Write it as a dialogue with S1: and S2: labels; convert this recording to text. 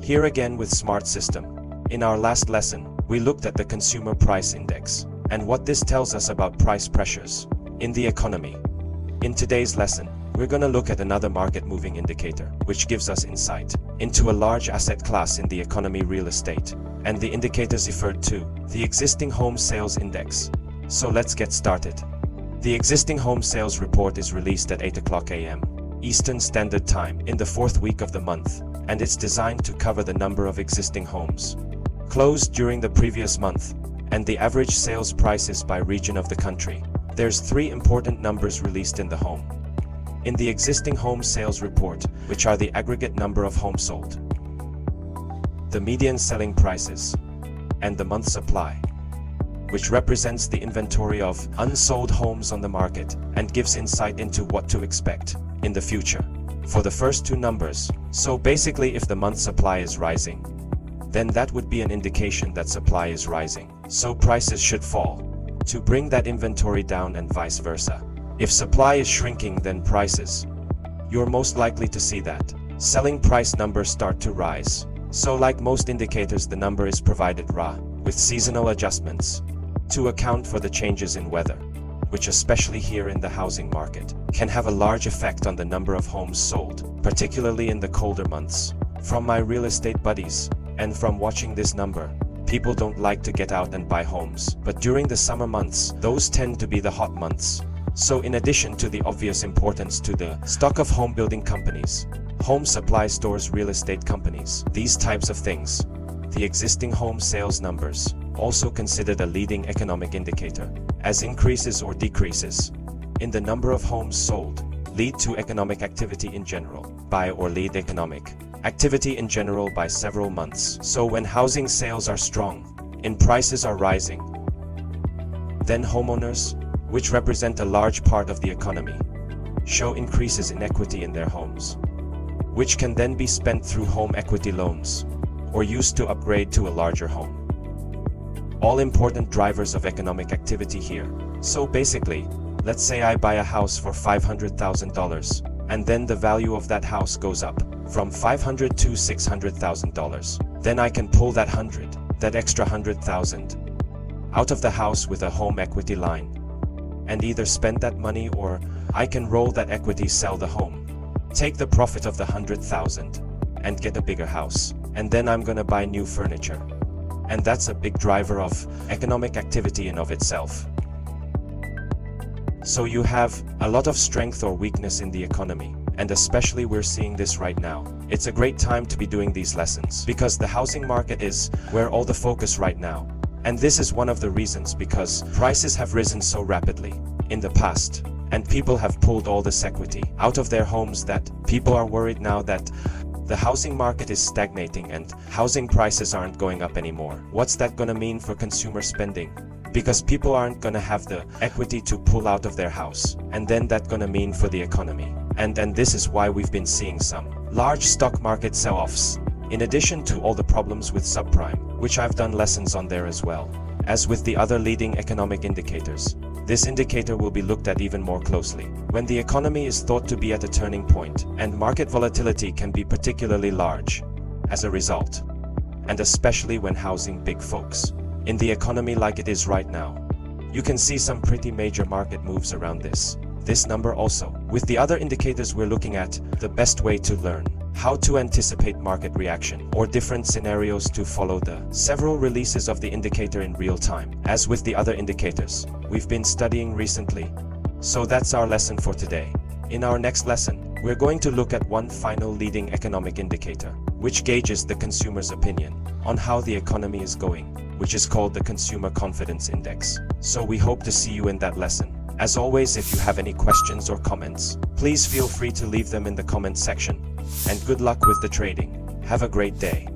S1: Here again with Smart System. In our last lesson, we looked at the Consumer Price Index and what this tells us about price pressures in the economy. In today's lesson, we're going to look at another market moving indicator, which gives us insight into a large asset class in the economy, real estate, and the indicators referred to, the Existing Home Sales Index. So let's get started. The Existing Home Sales Report is released at 8 a.m. Eastern Standard Time in the fourth week of the month, and it's designed to cover the number of existing homes closed during the previous month and the average sales prices by region of the country. There's three important numbers released in the home. In the Existing Home Sales Report, which are the aggregate number of homes sold, the median selling prices, and the month supply, which represents the inventory of unsold homes on the market and gives insight into what to expect in the future for the first two numbers. So basically, if the month supply is rising, then that would be an indication that supply is rising, so prices should fall to bring that inventory down, and vice versa. If supply is shrinking, then prices, you're most likely to see that selling price numbers start to rise. So like most indicators, the number is provided raw with seasonal adjustments to account for the changes in weather, which especially here in the housing market can have a large effect on the number of homes sold, particularly in the colder months. From my real estate buddies and from watching this number, people don't like to get out and buy homes, but during the summer months, those tend to be the hot months. So in addition to the obvious importance to the stock of home building companies, home supply stores, real estate companies, these types of things, the existing home sales numbers, also considered a leading economic indicator, as increases or decreases in the number of homes sold lead to economic activity in general, by or lead economic activity in general by several months. So when housing sales are strong and prices are rising, then homeowners, which represent a large part of the economy, show increases in equity in their homes, which can then be spent through home equity loans or used to upgrade to a larger home. All important drivers of economic activity here. So basically, let's say I buy a house for $500,000, and then the value of that house goes up from $500,000 to $600,000. Then I can pull that extra $100,000 out of the house with a home equity line, and either spend that money, or I can roll that equity, sell the home, take the profit of the $100,000 and get a bigger house. And then I'm gonna buy new furniture. And that's a big driver of economic activity in of itself. So you have a lot of strength or weakness in the economy, and especially we're seeing this right now. It's a great time to be doing these lessons because the housing market is where all the focus right now. And this is one of the reasons, because prices have risen so rapidly in the past, and people have pulled all this equity out of their homes, that people are worried now that the housing market is stagnating and housing prices aren't going up anymore. What's that gonna mean for consumer spending? Because people aren't gonna have the equity to pull out of their house, and then that's gonna mean for the economy. And this is why we've been seeing some large stock market sell-offs, in addition to all the problems with subprime, which I've done lessons on there as well. As with the other leading economic indicators, this indicator will be looked at even more closely when the economy is thought to be at a turning point, and market volatility can be particularly large as a result, and especially when housing big folks in the economy like it is right now. You can see some pretty major market moves around this number also. With the other indicators we're looking at, the best way to learn how to anticipate market reaction or different scenarios to follow the several releases of the indicator in real time, as with the other indicators we've been studying recently. So that's our lesson for today. In our next lesson, we're going to look at one final leading economic indicator, which gauges the consumer's opinion on how the economy is going, which is called the Consumer Confidence Index. So we hope to see you in that lesson. As always, if you have any questions or comments, please feel free to leave them in the comment section. And good luck with the trading. Have a great day.